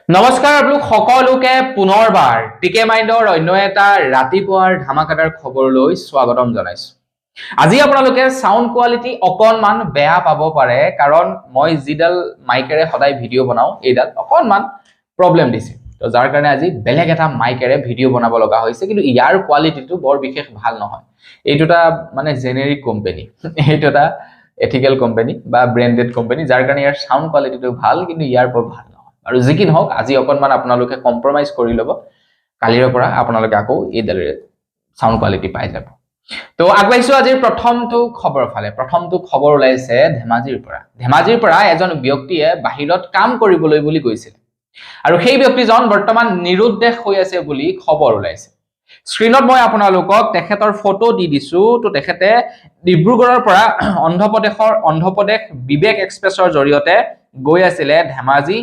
নমস্কাৰ আপোনালোক সকলোকে পুনৰবাৰ টিকে মাইণ্ডৰ অন্য এটা ৰাতিপুৱাৰ ধামাকাদাৰ খবৰলৈ স্বাগতম জনাইছো। আজি আপোনালোকে সাউন্ড কোৱালিটি অকনমান বেয়া পাব পাৰে কাৰণ মই যিডাল মাইকেৰে সদায় ভিডিও বনাও এইডাল অকনমান প্ৰবলেম দিছে। তো যাৰ কাৰণে আজি বেলেগ এটা মাইকেৰে ভিডিও বনাব লগা হৈছে, কিন্তু ইয়াৰ কোৱালিটিটো বৰ বিশেষ ভাল নহয়। এইটোটা মানে জেনেৰিক কোম্পানী, এইটোটা এথিকেল কোম্পানী বা ব্ৰেন্ডেড কোম্পানী, যাৰ কাৰণে ইয়াৰ সাউন্ড কোৱালিটিটো ভাল, কিন্তু ইয়াৰ বৰ ভাল আৰু যি কি নহওক আজি অকনমান আপোনালোকে কম্প্ৰমাইজ কৰি ল'ব। কালিৰ পৰা আপোনালোকে আকৌ এইডাল সাউন্ড কোৱালিটি পাই যাব। তো আগবাইছো আজিৰ প্ৰথমটো খবৰ ফালে। প্ৰথমটো খবৰ ওলাইছে ধেমাজিৰ পৰা এজন ব্যক্তিয়ে বাহিৰত কাম কৰিবলৈ বুলি গৈছিল আৰু সেই ব্যক্তিজন বৰ্তমান নিৰুদ্দেশ হৈ আছে বুলি খবৰ ওলাইছে। স্ক্ৰীনত মই আপোনালোকক তেখেতৰ ফটো দি দিছো। তো তেখেতে ডিব্ৰুগড়ৰ পৰা অন্ধ্ৰপ্ৰদেশ বিবেক এক্সপ্ৰেছৰ জৰিয়তে গৈ আছিলে ধেমাজি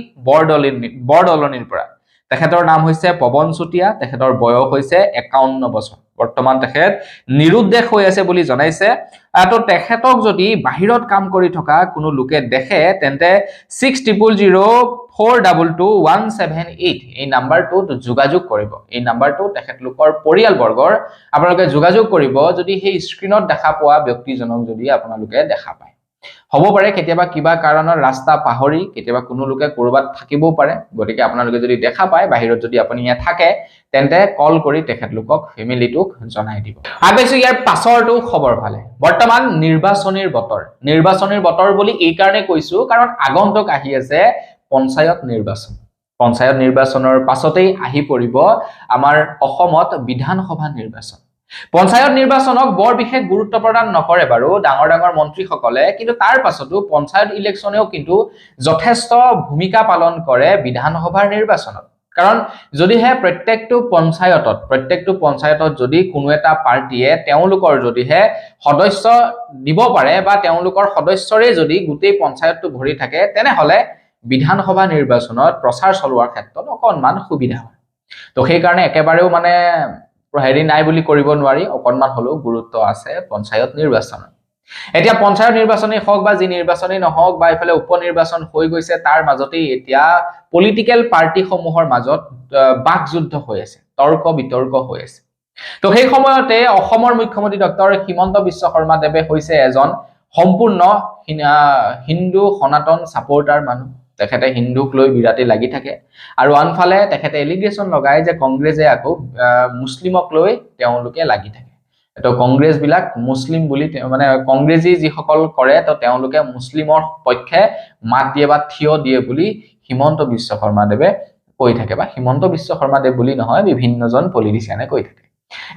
বৰদলনিৰ পৰা। তেখেতৰ নাম হৈছে পৱন চুতীয়া, তেখেতৰ বয়স হৈছে 51 বছৰ। বৰ্তমান তেখেত নিৰুদ্দেশ হৈ আছে বুলি জনাইছে। তো তেখেতক যদি বাহিৰত কাম কৰি থকা কোনো লোকে দেখে তেন্তে 6000422178 এই নাম্বাৰটোত যোগাযোগ কৰিব। এই নাম্বাৰটো তেখেতলোকৰ পৰিয়ালবৰ্গৰ আপোনালোকে যোগাযোগ কৰিব যদি সেই স্ক্ৰীনত দেখা পোৱা ব্যক্তিজনক যদি আপোনালোকে দেখা পায়। হ'ব পাৰে কেতিয়াবা কিবা কাৰণত ৰাস্তা পাহৰি কেতিয়াবা কোনো লোকে কৰবাত থাকিবও পাৰে, গতিকে আপোনালোকে যদি দেখা পায় বাহিৰত যদি আপুনি ইয়াত থাকে তেন্তে কল কৰি তেখেতলোকক ফেমিলিটোক জনাই দিব। আগবাইছো ইয়াৰ পাছৰটো খবৰ ফালে। বৰ্তমান নিৰ্বাচনীৰ বতৰ বুলি এই কাৰণে কৈছো কাৰণ আগন্তুক আহি আছে পঞ্চায়ত নিৰ্বাচনৰ পাছতেই আহি পৰিব আমাৰ অসমত বিধানসভা নিৰ্বাচন। পঞ্চায়ত নিৰ্বাচনক বৰ বিশেষ গুৰুত্ব প্ৰদান নকৰে বাৰু ডাঙৰ মন্ত্ৰীসকলে, কিন্তু তাৰ পাছতো পঞ্চায়ত ইলেকশ্যনেও কিন্তু যথেষ্ট ভূমিকা পালন কৰে বিধানসভাৰ নিৰ্বাচনত। কাৰণ যদিহে প্ৰত্যেকটো পঞ্চায়তত যদি কোনো এটা পাৰ্টিয়ে তেওঁলোকৰ যদিহে সদস্য দিব পাৰে বা তেওঁলোকৰ সদস্যৰে যদি গোটেই পঞ্চায়তটো ভৰি থাকে তেনেহলে বিধানসভা নিৰ্বাচনত প্ৰচাৰ চলোৱাৰ ক্ষেত্ৰত অকনমান সুবিধা হয়। তো সেইকাৰণে একেবাৰেও মানে হেৰি নাই বুলি কৰিব নোৱাৰি, অকনমান হলেও গুৰুত্ব আছে পঞ্চায়ত নিৰ্বাচনত। এতিয়া পঞ্চায়ত নিৰ্বাচনেই হওক বা যি নিৰ্বাচনেই নহওক বা ইফালে উপ নিৰ্বাচন হৈ গৈছে, তাৰ মাজতেই এতিয়া পলিটিকেল পাৰ্টিসমূহৰ মাজত বাকযুদ্ধ হৈ আছে, তৰ্ক বিতৰ্ক হৈ আছে। তো সেই সময়তে অসমৰ মুখ্যমন্ত্ৰী ডক্টৰ হিমন্ত বিশ্ব শৰ্মা দেৱে হৈছে এজন সম্পূৰ্ণ হিন্দু সনাতন সাপোৰ্টাৰ মানুহ। তেখেতে হিন্দুক লৈ বিৰাটি লাগি থাকে আৰু আনফালে তেখেতে এলিগেশ্যন লগায় যে কংগ্ৰেছে আকৌ মুছলিমক লৈ তেওঁলোকে লাগি থাকে। তো কংগ্ৰেছ বিলাক মুছলিম বুলি মানে কংগ্ৰেছী যিসকল কৰে তো তেওঁলোকে মুছলিমৰ পক্ষে মাত দিয়ে বা থিয় দিয়ে বুলি হিমন্ত বিশ্ব শৰ্মা দেৱে কৈ থাকে, বা হিমন্ত বিশ্ব শৰ্মা দেৱ বুলি নহয় বিভিন্নজন পলিটিচিয়ানে কৈ থাকে।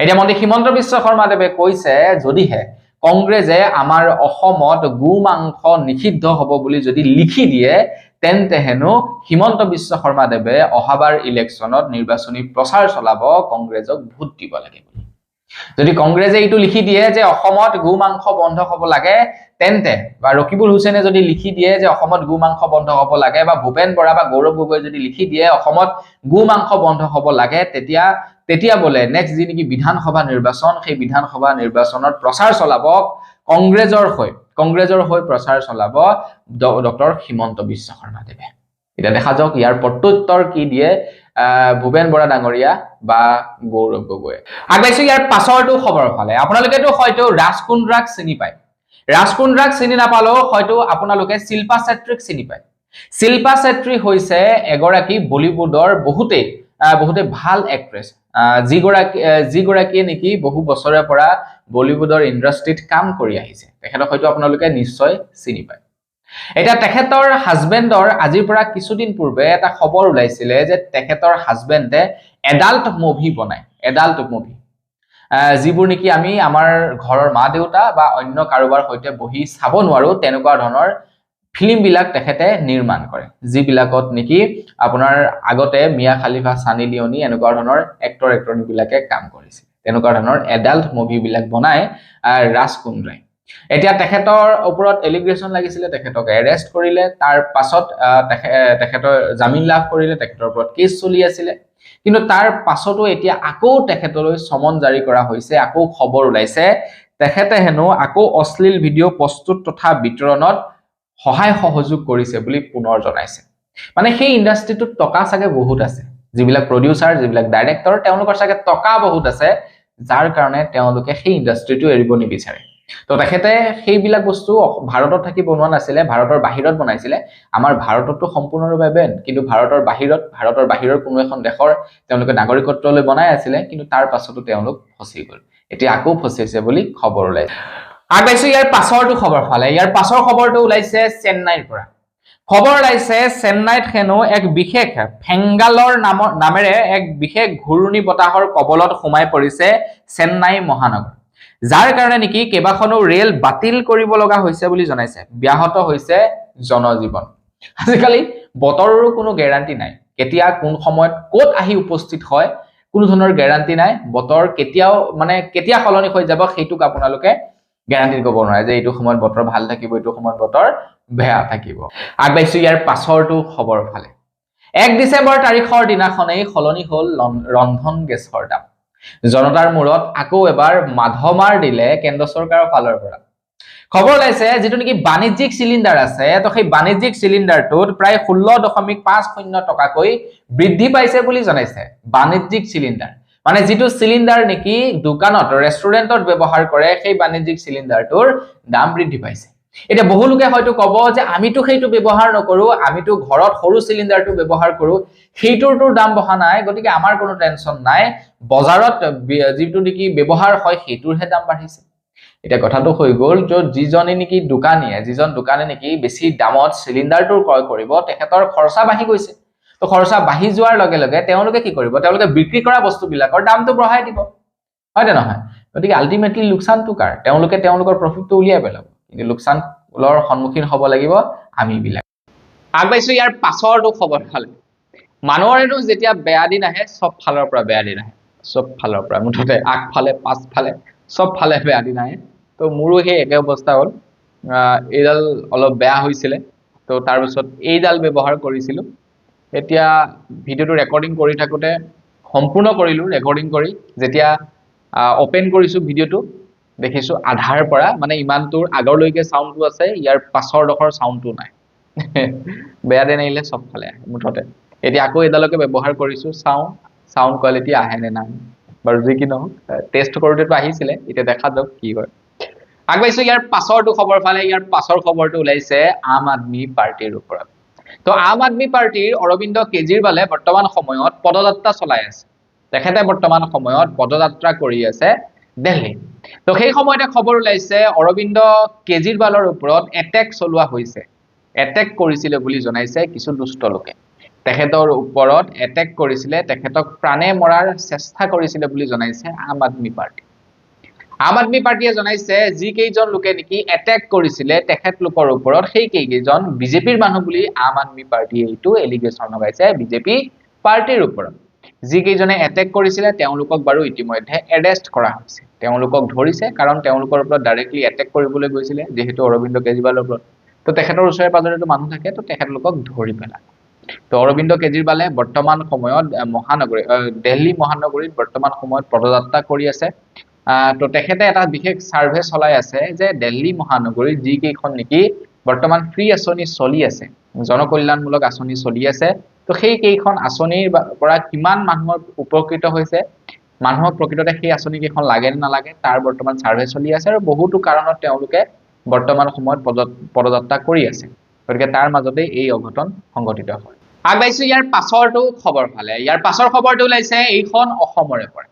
এতিয়া মন্ত্ৰী হিমন্ত বিশ্ব শৰ্মা দেৱে কৈছে যদিহে কংগ্ৰেছে আমাৰ অসমত গো মাংস নিষিদ্ধ হ'ব বুলি যদি লিখি দিয়ে তেন্তে হেনো হিমন্ত বিশ্ব শৰ্মা দেৱে অহাবাৰ ইলেকশ্যনত নিৰ্বাচনী প্ৰচাৰ চলাব কংগ্ৰেছক ভোট দিব লাগে বুলি। যদি কংগ্ৰেছে এইটো লিখি দিয়ে যে অসমত গো মাংস বন্ধ হ'ব লাগে তেন্তে, বা ৰকিবুল হুছেইনে যদি লিখি দিয়ে যে অসমত গো মাংস বন্ধ হ'ব লাগে, বা ভূপেন বৰা বা গৌৰৱ গগৈ যদি লিখি দিয়ে অসমত গো মাংস বন্ধ হ'ব লাগে, তেতিয়া বোলে নেক্সট যি নেকি বিধানসভা নিৰ্বাচন, সেই বিধানসভা নিৰ্বাচনত প্ৰচাৰ চলাব কংগ্ৰেছৰ হৈ প্ৰচাৰ চলাব ডক্টৰ হিমন্ত বিশ্ব শৰ্মা দেৱে। এতিয়া দেখা যাওক ইয়াৰ প্ৰত্যুত্তৰ কি দিয়ে ভূপেন বৰা ডাঙৰীয়া বা গৌৰৱ গগৈয়ে। আগবাইছো ইয়াৰ পাছৰটো খবৰ ফালে। আপোনালোকেতো হয়তো ৰাজকুন্দ্ৰাক চিনি পায়। ৰাজকুন্দ্ৰাক চিনি নাপালেও হয়তো আপোনালোকে শিল্পা চেত্ৰীক চিনি পায়। শিল্পা চেত্ৰী হৈছে এগৰাকী বলিউডৰ বহুতে ভাল এক্ট্ৰেছ, যিগৰাকীয়ে নেকি বহু বছৰৰ পৰা বলিউডৰ ইণ্ডাষ্ট্ৰীত কাম কৰি আহিছে। তেখেতক হয়তো আপোনালোকে নিশ্চয় চিনি পায়। এতিয়া তেখেতৰ হাজবেণ্ডৰ আজিৰ পৰা কিছুদিন পূৰ্বে এটা খবৰ ওলাইছিলে যে তেখেতৰ হাজবেণ্ডে এডাল্ট মুভি বনায়, যিবোৰ নেকি আমি আমাৰ ঘৰৰ মা দেউতা বা অন্য কাৰোবাৰ সৈতে বহি চাব নোৱাৰো তেনেকুৱা ধৰণৰ ফিল্ম বিলাক তেখেতে নিৰ্মাণ কৰে, যিবিলাকত নেকি আপোনাৰ আগতে মিয়া খালিফা, সানি লিঅনি এনেকুৱা ধৰণৰ এক্টৰ বিলাকে কাম কৰিছিল। তেনেকুৱা ধৰণৰ এডাল্ট মুভি বিলাক বনায় ৰাজকুন্দ্ৰাই। এতিয়া তেখেতৰ ওপৰত এলিগেশ্যন লাগিছিলে, তেখেতক এৰেষ্ট কৰিলে, তাৰ পাছত তেখেতৰ জামিন লাভ কৰিলে, তেখেতৰ ওপৰত কেছ চলি আছিলে। কিন্তু তাৰ পাছতো এতিয়া আকৌ তেখেতলৈ সমন জাৰি কৰা হৈছে। আকৌ খবৰ ওলাইছে তেখেতে হেনো আকৌ অশ্লীল ভিডিঅ' প্ৰস্তুত তথা বিতৰণত সহায় সহযোগ কৰিছে বুলি পুনৰ জনাইছে। মানে সেই ইণ্ডাষ্ট্ৰিটোত টকা চাগে বহুত আছে, যিবিলাক প্ৰডিউচাৰ যিবিলাক ডাইৰেক্টৰ তেওঁলোকৰ চাগে টকা বহুত আছে, যাৰ কাৰণে তেওঁলোকে সেই ইণ্ডাষ্ট্ৰিটো এৰিব নিবিচাৰে। তো তেখেতে সেইবিলাক বস্তু ভাৰতত থাকি বনোৱা নাছিলে, ভাৰতৰ বাহিৰত বনাইছিলে। আমাৰ ভাৰততো সম্পূৰ্ণৰূপে বেন, কিন্তু ভাৰতৰ বাহিৰৰ কোনো এখন দেশৰ তেওঁলোকে নাগৰিকত্ব লৈ বনাই আছিলে, কিন্তু তাৰ পাছতো তেওঁলোক ফচি গ'ল। এতিয়া আকৌ ফচিছে বুলি খবৰ ওলাইছে। আগবাইছো ইয়াৰ পাছৰটো খবৰ ফালে। ইয়াৰ পাছৰ খবৰটো ওলাইছে চেন্নাইৰ পৰা। খবৰ ওলাইছে চেন্নাইত হেনো এক বিশেষ ফেংগালৰ নামেৰে এক বিশেষ ঘূৰ্ণী বতাহৰ কবলত সোমাই পৰিছে চেন্নাই মহানগৰ, যাৰ কাৰণে নেকি কেইবাখনো ৰেল বাতিল কৰিব লগা হৈছে বুলি জনাইছে। ব্যাহত হৈছে জনজীৱন। আজিকালি বতৰৰো কোনো গ্যাৰান্টি নাই, কেতিয়া কোন সময়ত ক'ত আহি উপস্থিত হয় কোনো ধৰণৰ গ্যাৰান্টি নাই। বতৰ কেতিয়াও কেতিয়া সলনি হৈ যাব সেইটোক আপোনালোকে গ্যাৰান্টি ক'ব নোৱাৰে যে এইটো সময়ত বতৰ ভাল থাকিব, এইটো সময়ত বতৰ বেয়া থাকিব। আগবাইছো ইয়াৰ পাছৰটো খবৰ ফালে। 1 ডিচেম্বৰ তাৰিখৰ দিনাখনেই সলনি হ'ল ৰন্ধন গেছৰ দাম। জনতাৰ মূৰত আকৌ এবাৰ মাধমাৰ দিলে কেন্দ্ৰ চৰকাৰৰ ফালৰ পৰা। খবৰ ওলাইছে যিটো নেকি বাণিজ্যিক চিলিণ্ডাৰ আছে, তো সেই বাণিজ্যিক চিলিণ্ডাৰটোত প্ৰায় 16.50 টকাকৈ বৃদ্ধি পাইছে বুলি জনাইছে। বাণিজ্যিক চিলিণ্ডাৰ মানে যিটো চিলিণ্ডাৰ নেকি দোকানত ৰেষ্টুৰেণ্টত ব্যৱহাৰ কৰে, সেই বাণিজ্যিক চিলিণ্ডাৰটোৰ দাম বৃদ্ধি পাইছে। এতিয়া বহু লোকে হয়তো ক'ব যে আমিতো সেইটো ব্যৱহাৰ নকৰো, আমিতো ঘৰত সৰু চিলিণ্ডাৰটো ব্যৱহাৰ কৰো, সেইটোৰটো দাম বঢ়া নাই, গতিকে আমাৰ কোনো টেনচন নাই, বজাৰত যিটো নেকি ব্যৱহাৰ হয় সেইটোৰহে দাম বাঢ়িছে। এতিয়া কথাটো হৈ গ'ল যিজন দোকানে নেকি বেছি দামত চিলিণ্ডাৰটো ক্ৰয় কৰিব, তেখেতৰ খৰচা বাঢ়ি গৈছে। তো খৰচা বাঢ়ি যোৱাৰ লগে লগে তেওঁলোকে কি কৰিব, তেওঁলোকে বিক্ৰী কৰা বস্তুবিলাকৰ দামটো বঢ়াই দিব, হয় নে নহয়? গতিকে আল্টিমেটলি লোকচানটো কাৰ? তেওঁলোকে তেওঁলোকৰ প্ৰফিটটো উলিয়াই পেলাব, কিন্তু লোকচানৰ সন্মুখীন হ'ব লাগিব আমি বিলাক। আগবাইছো ইয়াৰ পাছৰটো খবৰ ফালে। মানুহৰেনো যেতিয়া বেয়া দিন আহে সব ফালৰ পৰা বেয়া দিন আহে, সব ফালৰ পৰা, মুঠতে আগফালে পাছফালে সব ফালে বেয়া দিন আহে। তো মোৰো সেই একে অৱস্থা হ'ল। এইডাল অলপ বেয়া হৈছিলে, তো তাৰপিছত এইডাল ব্যৱহাৰ কৰিছিলোঁ। এতিয়া ভিডিঅ'টো ৰেকৰ্ডিং কৰি থাকোঁতে সম্পূৰ্ণ কৰিলোঁ। ৰেকৰ্ডিং কৰি যেতিয়া অপেন কৰিছোঁ ভিডিঅ'টো, দেখিছোঁ আধাৰ পৰা ইমানটোৰ আগলৈকে চাউণ্ডটো আছে, ইয়াৰ পাছৰ ডোখৰ চাউণ্ডটো নাই। বেয়া দিন আহিলে সব ফালে আহে মুঠতে। এতিয়া আকৌ এডালকে ব্যৱহাৰ কৰিছোঁ, চাওঁ চাউণ্ড কোৱালিটি আহে নে নাহে। বাৰু যি কি নহওক, টেষ্ট কৰোঁতেতো আহিছিলে, এতিয়া দেখা যাওক কি হয়। আগবাইছো ইয়াৰ পাছৰটো খবৰ ফালে। ইয়াৰ পাছৰ খবৰটো ওলাইছে আম আদমি পাৰ্টিৰ ওপৰত। তো আম আদমি পাৰ্টিৰ অৰবিন্দ কেজৰিৱালে বৰ্তমান সময়ত পদযাত্ৰা চলাই আছে। তেখেতে বৰ্তমান সময়ত পদযাত্ৰা কৰি আছে দিল্লী। তো সেই সময়তে খবৰ ওলাইছে অৰবিন্দ কেজৰিৱালৰ ওপৰত এটেক চলোৱা হৈছে, এটেক কৰিছিলে বুলি জনাইছে কিছু দুষ্ট লোকে। তেখেতৰ ওপৰত এটেক কৰিছিলে, তেখেতক প্ৰাণে মৰাৰ চেষ্টা কৰিছিলে বুলি জনাইছে আম আদমি পাৰ্টি। আম আদমি পাৰ্টিয়ে জনাইছে যি কেইজন লোকে নেকি এটেক কৰিছিলে তেখেতলোকৰ ওপৰত, সেই কেইজন বিজেপিৰ মানুহ বুলি আম আদমি পাৰ্টিয়ে এইটো এলিগেশ্যন লগাইছে বিজেপি পাৰ্টিৰ ওপৰত। যি কেইজনে এটেক কৰিছিলে তেওঁলোকক বাৰু ইতিমধ্যে এৰেষ্ট কৰা হৈছে, তেওঁলোকক ধৰিছে, কাৰণ তেওঁলোকৰ ওপৰত ডাইৰেক্টলি এটেক কৰিবলৈ গৈছিলে যিহেতু অৰবিন্দ কেজৰিৱালৰ ওপৰত। তো তেখেতৰ ওচৰে পাজৰেতো মানুহ থাকে, তো তেখেতলোকক ধৰি পেলায়। তো অৰবিন্দ কেজৰিৱালে বৰ্তমান সময়ত দিল্লী মহানগৰীত বৰ্তমান সময়ত পদযাত্ৰা কৰি আছে। তো তেখেতে এটা বিশেষ সাৰ্ভে চলাই আছে যে দিল্লী মহানগৰীত যি কেইখন নেকি বৰ্তমান ফ্ৰী আঁচনি চলি আছে, জনকল্যাণমূলক আঁচনি চলি আছে, তো সেই কেইখন আঁচনিৰ পৰা কিমান মানুহৰ উপকৃত হৈছে, মানুহক প্ৰকৃততে সেই আঁচনি কেইখন লাগে নে নালাগে, তাৰ বৰ্তমান সাৰ্ভে চলি আছে। আৰু বহুতো কাৰণত তেওঁলোকে বৰ্তমান সময়ত পদযাত্ৰা কৰি আছে, গতিকে তাৰ মাজতে এই অঘটন সংঘটিত হয়। আগবাইছো ইয়াৰ পাছৰটো খবৰ ফালে। ইয়াৰ পাছৰ খবৰটো ওলাইছে এইখন অসমৰে পৰা।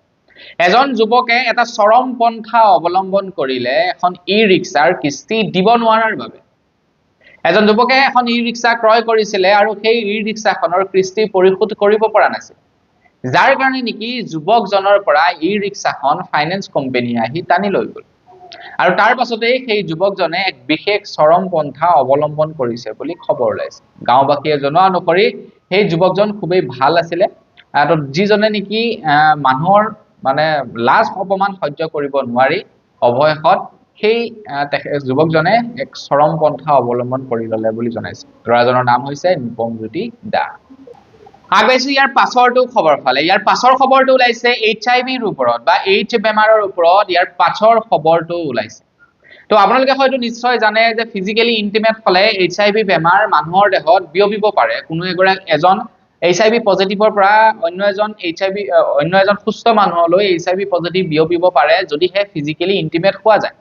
এজন যুৱকে এটা চৰম পন্থা অৱলম্বন কৰিলে এখন ই ৰিক্সাৰ কিস্তি দিব নোৱাৰাৰ বাবে। এজন যুৱকে এখন ই ৰিক্সা ক্ৰয় কৰিছিলে আৰু সেই ই ৰিক্সাখনৰ কিস্তি পৰিশোধ কৰিব পৰা নাছিল, যাৰ কাৰণে নেকি যুৱকজনৰ পৰা ই ৰিক্সাখন ফাইনেন্স কোম্পানীয়ে আহি টানি লৈ গ'ল। আৰু তাৰ পাছতেই সেই যুৱকজনে এক বিশেষ চৰম পন্থা অৱলম্বন কৰিছে বুলি খবৰ ওলাইছে। গাঁওবাসীয়ে জনোৱা অনুসৰি সেই যুৱকজন খুবেই ভাল আছিলে, যিজনে নেকি মানুহৰ লাজ অপমান সহ্য কৰিব নোৱাৰি অৱশেষত সেই যুৱকজনে এক চৰম পন্থা অৱলম্বন কৰি ল'লে বুলি জনাইছে। ল'ৰাজনৰ নাম হৈছে নিপমজ্যোতি দাস। আগবাইছো ইয়াৰ পাছৰটো খবৰ ফালে। ইয়াৰ পাছৰ খবৰটো ওলাইছে HIV ৰ ওপৰত বা AIDS বেমাৰৰ ওপৰত। ইয়াৰ পাছৰ খবৰটো ওলাইছে তো আপোনালোকে হয়তো নিশ্চয় জানে যে ফিজিক্যালি ইন্টিমেট হলে HIV বেমাৰ মানুহৰ দেহত বিয়পিব পাৰে কোনো এজন HIV পজিটিভৰ পৰা অন্য এজন সুস্থ মানুহলৈ HIV পজিটিভ বিয়পিব পাৰে যদিহে ফিজিক্যালি ইন্টিমেট হোৱা যায়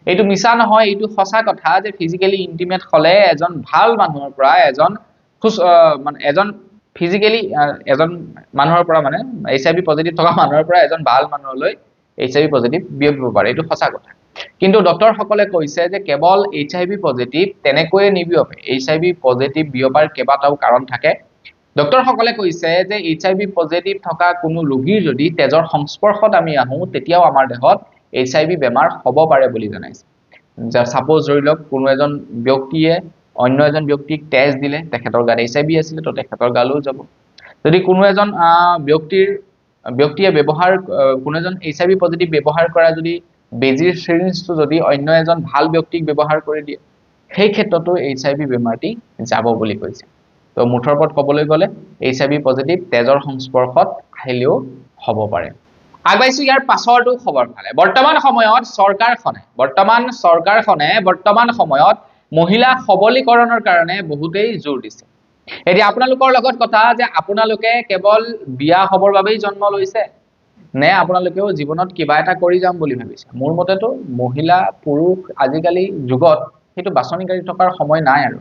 এইটো মিছা নহয় এইটো সঁচা কথা যে ফিজিক্যালি ইন্টিমেট হলে এজন ভাল মানুহৰ পৰা এজন ফিজিক্যালি এজন মানুহৰ পৰা মানে HIV পজিটিভ থকা মানুহৰ পৰা এজন ভাল মানুহলৈ HIV পজিটিভ বিয়পিব পাৰে এইটো সঁচা কথা কিন্তু ডক্টৰ সকলে কৈছে যে কেৱল HIV পজিটিভ তেনেকৈ নিবিয়পে HIV পজিটিভ বিয়পাৰ কেইবাটাও কাৰণ থাকে ডক্টৰ সকলে কৈছে যে HIV পজিটিভ থকা কোনো ৰোগীৰ যদি তেজৰ সংস্পৰ্শত আমি আহো তেতিয়াও আমাৰ দেহত HIV বেমাৰ হ'ব পাৰে বুলি জনাইছে সাপোজ ধৰি লওক কোনো এজন ব্যক্তিয়ে অন্য এজন ব্যক্তিক তেজ দিলে তেখেতৰ গাত HIV আছিল তো তেখেতৰ গালও যাব যদি কোনো এজন ব্যক্তিয়ে ব্যৱহাৰ কোনো এজন HIV পজিটিভ ব্যৱহাৰ কৰা যদি বেজিৰ সিৰিঞ্জটো যদি অন্য এজন ভাল ব্যক্তিক ব্যৱহাৰ কৰি দিয়ে সেই ক্ষেত্ৰতো HIV বেমাৰটি যাব বুলি কৈছে তো মুঠৰ ওপৰত ক'বলৈ গ'লে HIV পজিটিভ তেজৰ সংস্পৰ্শত আহিলেও হ'ব পাৰে আগবাইছো ইয়াৰ পাছৰটো খবৰ ফালে বৰ্তমান সময়ত চৰকাৰখনে বৰ্তমান সময়ত মহিলা সবলীকৰণৰ কাৰণে বহুতেই জোৰ দিছে এতিয়া আপোনালোকৰ লগত কথা যে আপোনালোকে কেৱল বিয়া হবৰ বাবেই জন্ম লৈছে নে আপোনালোকেও জীৱনত কিবা এটা কৰি যাম বুলি ভাবিছে মোৰ মতেতো মহিলা পুৰুষ আজিকালি যুগত সেইটো বাছনিকাৰী থকাৰ সময় নাই আৰু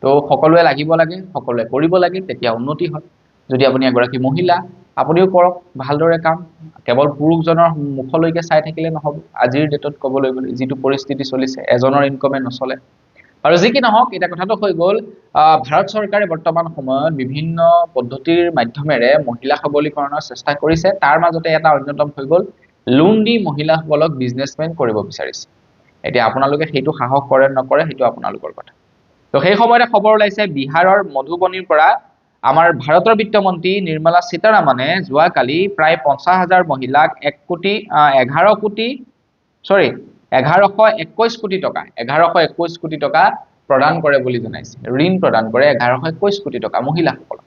তো সকলোৱে লাগিব লাগে সকলোৱে কৰিব লাগে তেতিয়া উন্নতি হয় যদি আপুনি এগৰাকী মহিলা আপুনিও কৰক ভালদৰে কাম কেৱল পুৰুষজনৰ মুখলৈকে চাই থাকিলে নহব আজিৰ ডেটত ক'বলৈ গ'লে যিটো পৰিস্থিতি চলিছে এজনৰ ইনকমে নচলে আৰু যি কি নহওক এটা কথাটো হৈ গ'ল ভাৰত চৰকাৰে বৰ্তমান সময়ত বিভিন্ন পদ্ধতিৰ মাধ্যমেৰে মহিলা সবলীকৰণৰ চেষ্টা কৰিছে তাৰ মাজতে এটা অন্যতম হৈ গ'ল লোন দি মহিলাসকলক বিজনেছমেন কৰিব বিচাৰিছে এতিয়া আপোনালোকে সেইটো সাহস কৰে নকৰে সেইটো আপোনালোকৰ কথা তো সেই সময়তে খবৰ ওলাইছে বিহাৰৰ মধুবনীৰ পৰা আমাৰ ভাৰতৰ বিত্তমন্ত্ৰী নিৰ্মলা সীতাৰামনে যোৱাকালি প্ৰায় 50,000 মহিলাক 1121 কোটি টকা প্ৰদান কৰে বুলি জনাইছে ঋণ প্ৰদান কৰে 1121 কোটি টকা মহিলাসকলক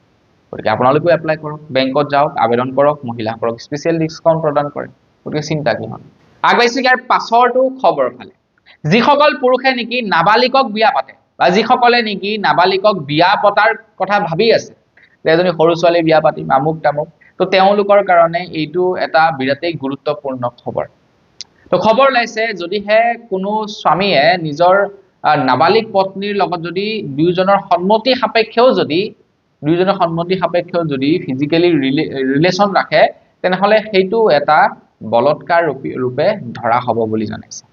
গতিকে আপোনালোকেও এপ্লাই কৰক বেংকত যাওক আবেদন কৰক মহিলাসকলক স্পেচিয়েল ডিসকাউন্ট প্ৰদান কৰে গতিকে চিন্তা কি হ'ল আগবাইছো ইয়াৰ পাছৰটো খবৰ ফালে যিসকল পুৰুষে নেকি নাবালিকক বিয়া পাতে বা যিসকলে নেকি নাবালিকক বিয়া পতাৰ কথা ভাবি আছে যে এজনী সৰু ছোৱালী বিয়া পাতিম আমুক তামুক তো তেওঁলোকৰ কাৰণে এইটো এটা বিৰাটেই গুৰুত্বপূৰ্ণ খবৰ তো খবৰ লাইছে যদিহে কোনো স্বামীয়ে নিজৰ নাবালিক পত্নীৰ লগত যদি দুইজনৰ সন্মতি সাপেক্ষেও যদি ফিজিক্যালি ৰিলেশন ৰাখে তেনেহলে সেইটো এটা বলৎকাৰ ৰূপে ধৰা হ'ব বুলি জনাইছে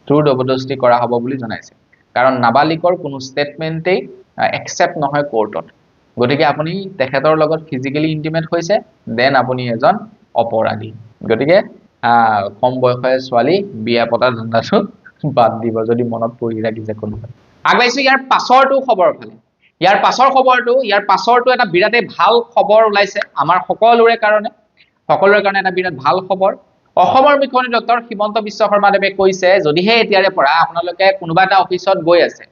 ট্ৰু জবৰদস্তি কৰা হ'ব বুলি জনাইছে কাৰণ নাবালিকৰ কোনো ষ্টেটমেন্টেই একচেপ্ট নহয় কোৰ্টত গতিকে আপুনি তেখেতৰ লগত ফিজিক্যালি ইন্টিমেট হৈছে দেন আপুনি এজন অপৰাধী গতিকে কম বয়সৰ ছোৱালী বিয়া পতা ধান্দাটো বাদ দিব যদি মনত পৰি ৰাখিছে কোনোবা আগবাইছো ইয়াৰ পাছৰটো খবৰ ফালে ইয়াৰ পাছৰটো এটা বিৰাটে ভাল খবৰ ওলাইছে আমাৰ সকলোৰে কাৰণে এটা বিৰাট ভাল খবৰ অসমৰ মুখ্যমন্ত্ৰী ডক্টৰ হিমন্ত বিশ্ব শৰ্মাদেৱে কৈছে যদিহে এতিয়াৰে পৰা আপোনালোকে কোনোবা এটা অফিচত গৈ আছে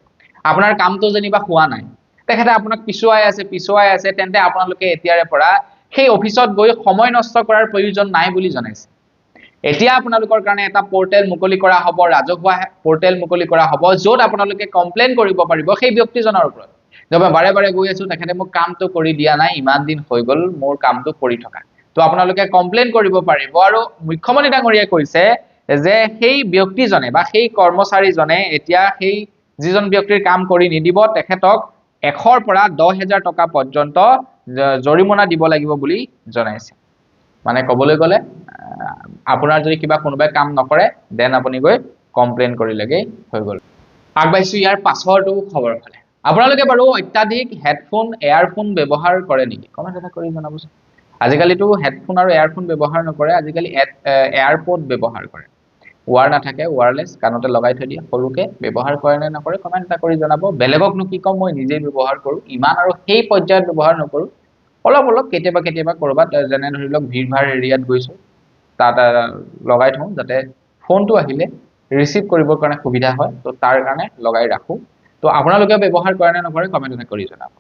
আপোনাৰ কামটো যেনিবা হোৱা নাই তেখেতে আপোনাক পিছুৱাই আছে তেন্তে আপোনালোকে এতিয়াৰে পৰা সেই অফিচত গৈ সময় নষ্ট কৰাৰ প্ৰয়োজন নাই বুলি জনাইছে এতিয়া আপোনালোকৰ কাৰণে এটা পোৰ্টেল মুকলি কৰা হ'ব ৰাজহুৱা পোৰ্টেল মুকলি কৰা হ'ব য'ত আপোনালোকে কমপ্লেইন কৰিব পাৰিব সেই ব্যক্তিজনৰ ওপৰত যে মই বাৰে গৈ আছো তেখেতে মোক কামটো কৰি দিয়া নাই ইমান দিন হৈ গ'ল মোৰ কামটো কৰি থকা তো আপোনালোকে কমপ্লেইন কৰিব পাৰিব আৰু মুখ্যমন্ত্ৰী ডাঙৰীয়াই কৈছে যে সেই ব্যক্তিজনে বা সেই কৰ্মচাৰীজনে এতিয়া সেই যিজন ব্যক্তিৰ কাম কৰি নিদিব তেখেতক 100 পৰা 10,000 টকা পৰ্যন্ত জৰিমনা দিব লাগিব বুলি জনাইছে মানে ক'বলৈ গ'লে আপোনাৰ যদি কিবা কোনোবাই কাম নকৰে দেন আপুনি গৈ কমপ্লেইন কৰিলেগে হৈ গ'ল আগবাইছো ইয়াৰ পাছৰটো খবৰ ফালে আপোনালোকে বাৰু অত্যাধিক হেডফোন এয়াৰফোন ব্যৱহাৰ কৰে নেকি কমেন্ট এটা কৰি জনাবচোন আজিকালিতো হেডফোন আৰু এয়াৰফোন ব্যৱহাৰ নকৰে আজিকালি এয়াৰপড ব্যৱহাৰ কৰে ওয়াৰ নাথাকে ওয়াৰলেস কাণতে লগাই থৈ দিয়ে সৰুকে ব্যৱহাৰ কৰে নে নকৰে কমেন্ট এটা কৰি জনাব বেলেগকনো কি কম মই নিজে ব্যৱহাৰ কৰো ইমান আৰু সেই পৰ্যায়ত ব্যৱহাৰ নকৰো অলপ কেতিয়াবা কৰবাত যেনে ধৰি লওক ভিৰভাৰ এৰিয়াত গৈছো তাত লগাই থওঁ যাতে ফোনটো আহিলে ৰিসিভ কৰিবৰ কাৰণে সুবিধা হয় তো তাৰ কাৰণে লগাই ৰাখো তো আপোনালোকে ব্যৱহাৰ কৰে নে নকৰে কমেন্ট এটা কৰি জনাব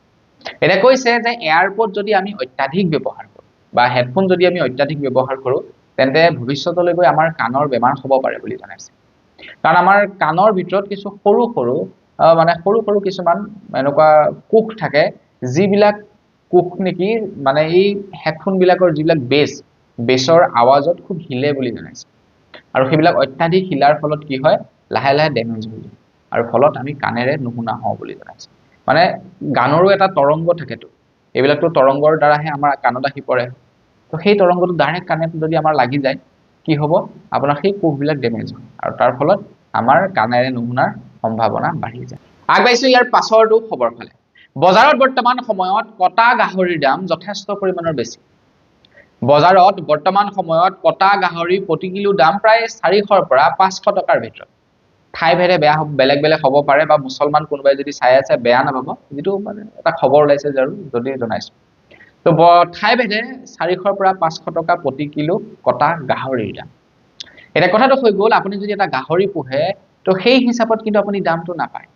এটা কৈছে যে এয়াৰপড যদি আমি অত্যাধিক ব্যৱহাৰ কৰো বা হেডফোন যদি আমি অত্যাধিক ব্যৱহাৰ কৰো তেন্তে ভৱিষ্যতলৈ গৈ আমাৰ কাণৰ বেমাৰ হ'ব পাৰে বুলি জনাইছে কাৰণ আমাৰ কাণৰ ভিতৰত কিছু সৰু সৰু মানে সৰু সৰু কিছুমান এনেকুৱা কোষ থাকে যিবিলাক কোষ নেকি মানে এই হেডফোনবিলাকৰ যিবিলাক বেছৰ আৱাজত খুব হিলে বুলি জনাইছে আৰু সেইবিলাক অত্যাধিক হিলাৰ ফলত কি হয় লাহে লাহে ডেমেজ হৈ যায় আৰু ফলত আমি কাণেৰে নুশুনা হওঁ বুলি জনাইছে মানে গানৰো এটা তৰংগ থাকেতো এইবিলাকতো তৰংগৰ দ্বাৰাহে আমাৰ কাণত আহি পৰে তো সেই তৰংগটো ডাইৰেক্ট কাণত যদি আমাৰ লাগি যায় কি হ'ব আপোনাৰ সেই কোষবিলাক ডেমেজ হয় আৰু তাৰ ফলত আমাৰ কাণেৰে নুশুনাৰ সম্ভাৱনা বাঢ়ি যায় আগবাইছো ইয়াৰ পাছৰটো খবৰ ফালে বজাৰত বৰ্তমান সময়ত কটা গাহৰিৰ দাম যথেষ্ট পৰিমাণৰ বেছি বজাৰত বৰ্তমান সময়ত কটা গাহৰি প্ৰতি কিলো দাম প্ৰায় 400ৰ পৰা 500 টকাৰ ভিতৰত ঠাই ভেদে বেলেগ বেলেগ হ'ব পাৰে বা মুছলমান কোনোবাই যদি চাই আছে বেয়া নাভাব যেটো মানে এটা খবৰ ওলাইছে যদি জনাইছো তো ঠাই ভেদে 400ৰ পৰা 500 টকা প্ৰতি কিলো কটা গাহৰিৰ দাম এটা কথাটো হৈ গ'ল আপুনি যদি এটা গাহৰি পোহে তো সেই হিচাপত কিন্তু আপুনি দামটো নাপায়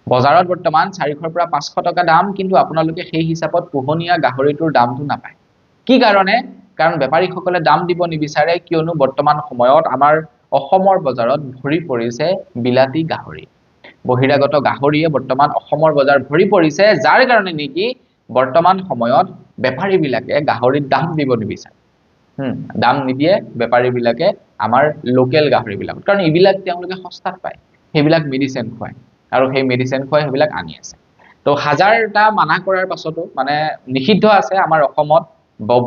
বজাৰত বৰ্তমান 400ৰ পৰা 500 টকা দাম কিন্তু আপোনালোকে সেই হিচাপত পোহনীয়া গাহৰিটোৰ দামটো নাপায় কি কাৰণে কাৰণ বেপাৰীসকলে দাম দিব নিবিচাৰে কিয়নো বৰ্তমান সময়ত আমাৰ অসমৰ বজাৰত ভৰি পৰিছে বিলাতী গাহৰি বহিৰাগত গাহৰিয়ে বৰ্তমান অসমৰ বজাৰ ভৰি পৰিছে যাৰ কাৰণে নেকি বৰ্তমান সময়ত বেপাৰীবিলাকে গাহৰিৰ দাম দিব নিবিচাৰে দাম নিদিয়ে বেপাৰীবিলাকে আমাৰ লোকেল গাহৰিবিলাক কাৰণ ইবিলাক তেওঁলোকে সস্তাত পায় সেইবিলাক মেডিচিন খুৱায় আৰু সেই মেডিচিন খুৱাই সেইবিলাক আনি আছে তো হাজাৰটা মানা কৰাৰ পাছতো মানে নিষিদ্ধ আছে আমাৰ অসমত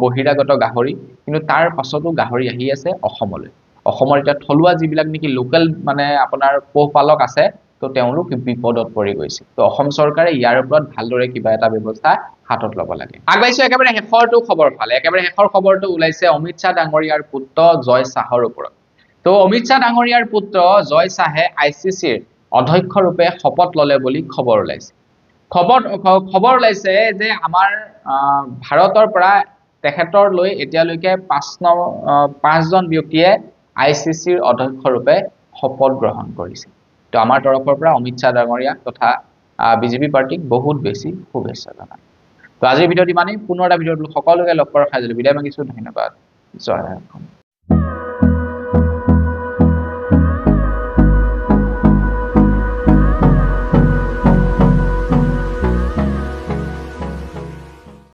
বহিৰাগত গাহৰি কিন্তু তাৰ পাছতো গাহৰি আহি আছে অসমলৈ অসমৰ এটা থলুৱা যিবিলাক নেকি লোকেল মানে আপোনাৰ পোহপালক আছে তো তেওঁলোক বিপদত পৰি গৈছে তো অসম চৰকাৰে ইয়াৰ ওপৰত ভালদৰে কিবা এটা ব্যৱস্থা হাতত ল'ব লাগে আগবাইছো একেবাৰে শেষৰটো খবৰ ফালে একেবাৰে শেষৰ খবৰটো ওলাইছে অমিত শাহ ডাঙৰীয়াৰ পুত্ৰ জয় শাহৰ ওপৰত তো অমিত শাহ ডাঙৰীয়াৰ পুত্ৰ জয় শাহে আইচিচিৰ অধ্যক্ষ ৰূপে শপত ল'লে বুলি খবৰ ওলাইছে খবৰ ওলাইছে যে আমাৰ ভাৰতৰ পৰা তেখেতৰ লৈ এতিয়ালৈকে 5জন ব্যক্তিয়ে আইচিচিৰ অধ্যক্ষ ৰূপে শপত গ্ৰহণ কৰিছে তো আমাৰ তৰফৰ পৰা অমিত শাহ ডাঙৰীয়া তথা বিজেপি পাৰ্টিক বহুত বেছি শুভেচ্ছা জনাই তো আজিৰ ভিডিঅ'ত ইমানেই পুনৰ এটা ভিডিঅ'ত সকলোকে লগ কৰাৰ খাই বিদায় মাগিছো ধন্যবাদ জয় অসম